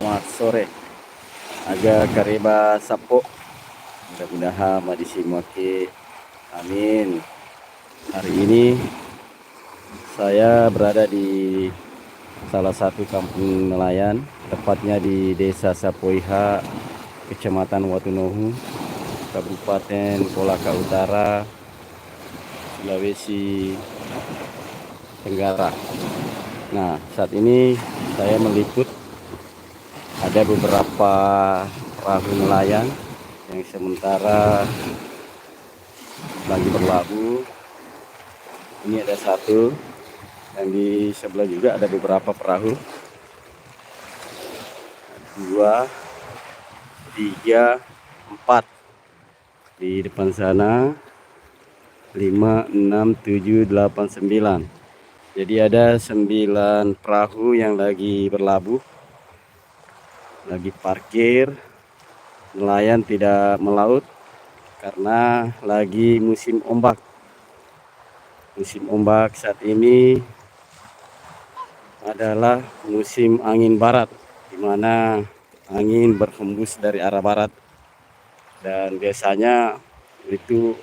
Selamat sore. Aga kareba sapo. Mudah-mudahan madisimaki. Amin. Hari ini saya berada di salah satu kampung nelayan, tepatnya di Desa Sapoiha, Kecamatan Watunohu, Kabupaten Kolaka Utara, Sulawesi Tenggara. Nah, saat ini saya meliput ada beberapa perahu nelayan yang sementara lagi berlabuh. Ini ada satu, dan di sebelah juga ada beberapa perahu. 2, 3, 4 di depan sana. 5, 6, 7, 8, 9. Jadi ada 9 perahu yang lagi berlabuh, lagi parkir. Nelayan tidak melaut karena lagi musim ombak. Musim ombak saat ini adalah musim angin barat, di mana angin berhembus dari arah barat, dan biasanya itu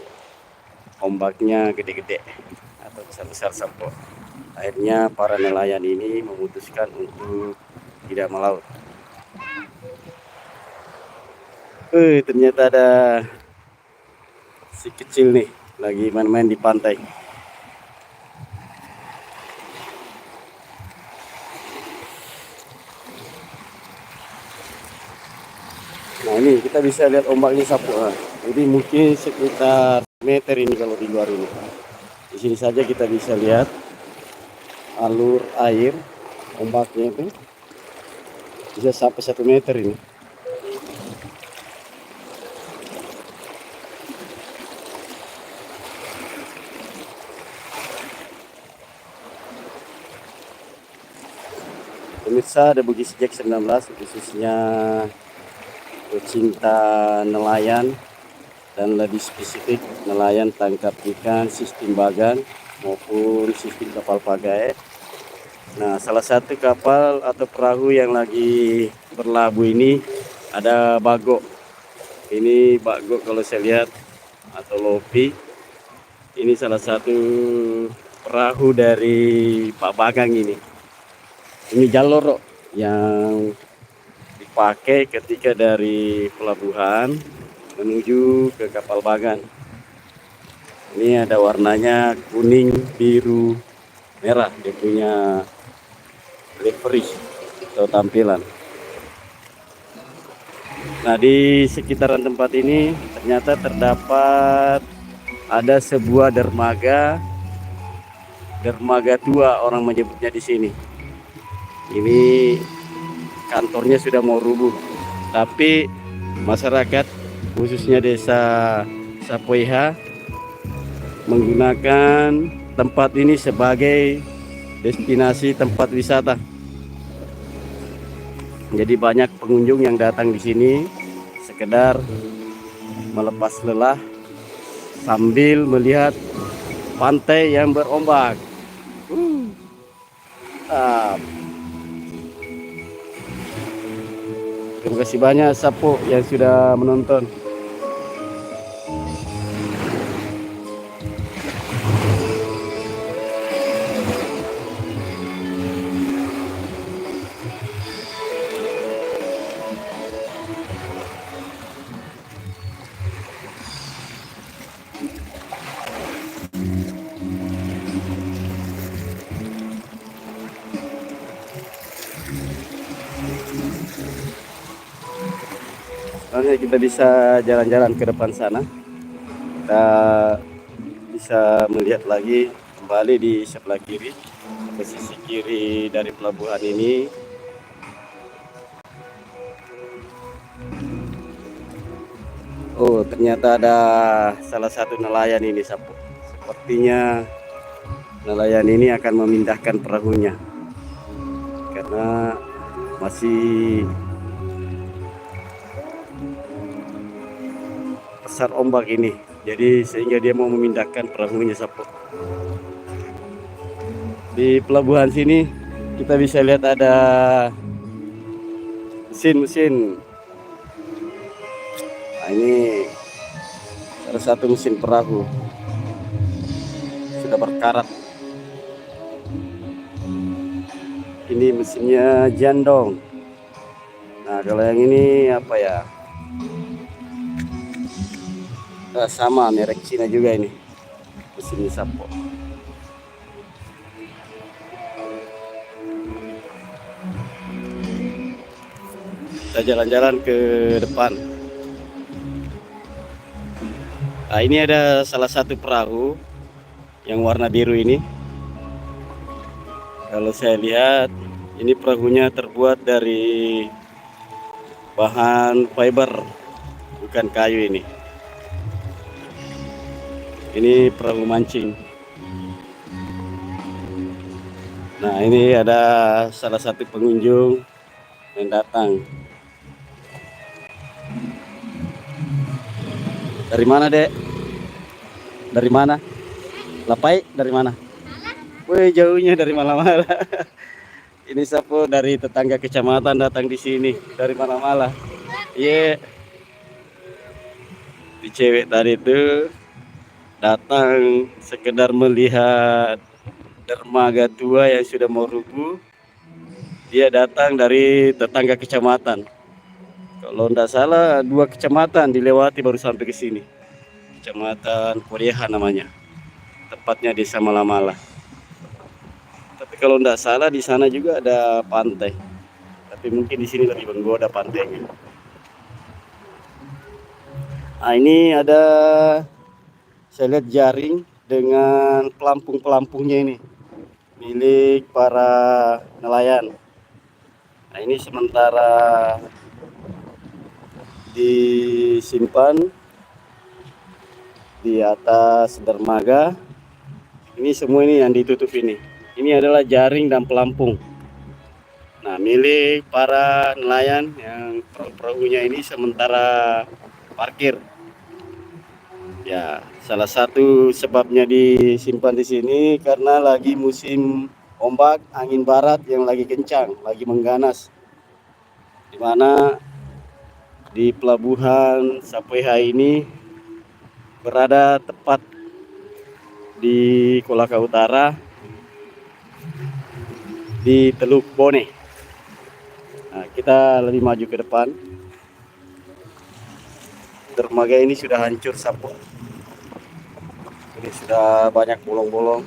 ombaknya gede-gede atau besar-besar sapo. Akhirnya para nelayan ini memutuskan untuk tidak melaut. Ternyata ada si kecil nih lagi main-main di pantai. Nah, ini kita bisa lihat ombaknya sapu. Jadi mungkin sekitar meter ini kalau di luar ini. Di sini saja kita bisa lihat alur air ombaknya itu bisa sampai 1 meter ini. Pemirsa, ada Bugis Jack 19, khususnya pecinta nelayan dan lebih spesifik nelayan tangkap ikan sistem bagan maupun sistem kapal pagai. Nah, salah satu kapal atau perahu yang lagi berlabuh ini ada bagok. Ini bagok kalau saya lihat, atau lopi. Ini salah satu perahu dari Pak Bagang ini. Ini jalur yang dipakai ketika dari pelabuhan menuju ke kapal bagan. Ini ada warnanya kuning, biru, merah. Dia punya livery atau tampilan. Nah, di sekitaran tempat ini ternyata terdapat ada sebuah dermaga tua orang menyebutnya di sini. Ini kantornya sudah mau rubuh, tapi masyarakat khususnya Desa Sapoiha menggunakan tempat ini sebagai destinasi tempat wisata. Jadi banyak pengunjung yang datang di sini sekedar melepas lelah sambil melihat pantai yang berombak. Terima kasih banyak Sapo yang sudah menonton. Selanjutnya kita bisa jalan-jalan ke depan sana. Kita bisa melihat lagi kembali di sebelah kiri, ke sisi kiri dari pelabuhan ini. Oh, ternyata ada salah satu nelayan ini, Sapo. Sepertinya nelayan ini akan memindahkan perahunya karena masih besar ombak ini. Jadi sehingga dia mau memindahkan perahunya, Sapo. Di pelabuhan sini kita bisa lihat ada mesin. Nah, ini salah satu mesin perahu sudah berkarat. Ini mesinnya Jandong. Nah, kalau yang ini apa ya? Sama merek Cina juga ini. Mesinnya Sapo. Kita jalan-jalan ke depan. Nah, ini ada salah satu perahu yang warna biru ini. Kalau saya lihat, ini perahunya terbuat dari bahan fiber, bukan kayu ini. Ini perahu mancing. Nah, ini ada salah satu pengunjung yang datang. Dari mana, Dek? Dari mana? Lapai dari mana? Wih, jauhnya dari Malamala. Ini Sapo dari tetangga kecamatan datang di sini dari Malamala. Iya. Di cewek tadi itu datang sekedar melihat dermaga tua yang sudah mau rubuh. Dia datang dari tetangga kecamatan. Kalau tidak salah 2 kecamatan dilewati baru sampai ke sini. Kecamatan Kodeha namanya. Tepatnya Desa Malamala. Tapi kalau tidak salah di sana juga ada pantai. Tapi mungkin di sini lebih menggoda pantainya. Nah, ini ada saya lihat jaring dengan pelampung-pelampungnya ini milik para nelayan. Nah, ini sementara disimpan di atas dermaga. Ini semua ini yang ditutup ini. Ini adalah jaring dan pelampung. Nah, milik para nelayan yang perahunya ini sementara parkir. Ya, salah satu sebabnya disimpan di sini karena lagi musim ombak, angin barat yang lagi kencang, lagi mengganas. Di mana di pelabuhan Sapweha ini berada tepat di Kolaka Utara di Teluk Bone. Nah, kita lebih maju ke depan. Dermaga ini sudah hancur, Sapo. Ini sudah banyak bolong-bolong.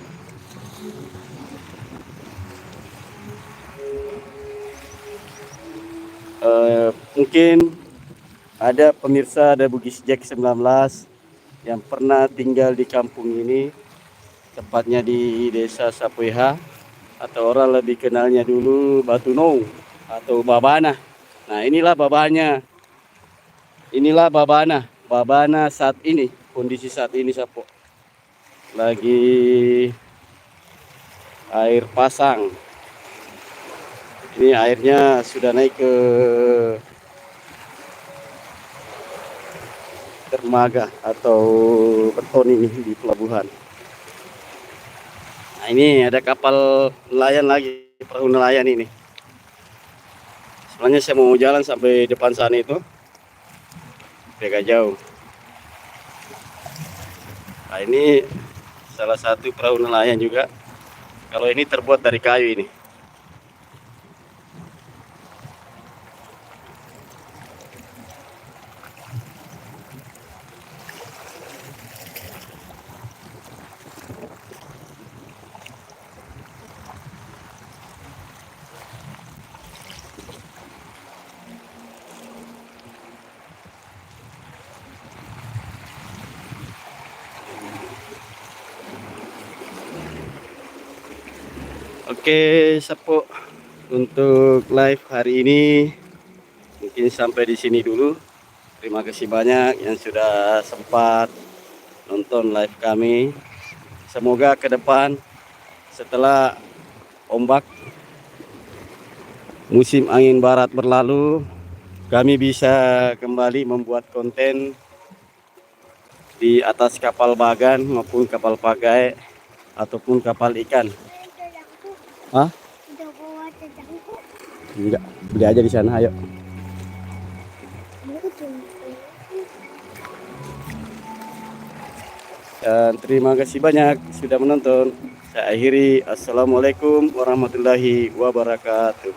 Mungkin ada pemirsa ada Bugis Jack 19 yang pernah tinggal di kampung ini, tepatnya di Desa Sapweha, atau orang lebih kenalnya dulu Batu Nong atau Babana. Nah, inilah babanya. Inilah Babana. Babana saat ini, kondisi saat ini Sapo. Lagi air pasang. Ini airnya sudah naik ke dermaga atau beton ini di pelabuhan. Nah, ini ada kapal nelayan lagi, perahu nelayan ini. Sebenarnya saya mau jalan sampai depan sana itu, agak jauh. Nah, ini salah satu perahu nelayan juga. Kalau ini terbuat dari kayu ini. Oke, Sapo, untuk live hari ini mungkin sampai di sini dulu. Terima kasih banyak yang sudah sempat nonton live kami. Semoga ke depan setelah ombak musim angin barat berlalu, kami bisa kembali membuat konten di atas kapal bagan maupun kapal pagai ataupun kapal ikan. Hah? Enggak, beli aja di sana, ayo. Dan terima kasih banyak sudah menonton. Saya akhiri. Assalamualaikum warahmatullahi wabarakatuh.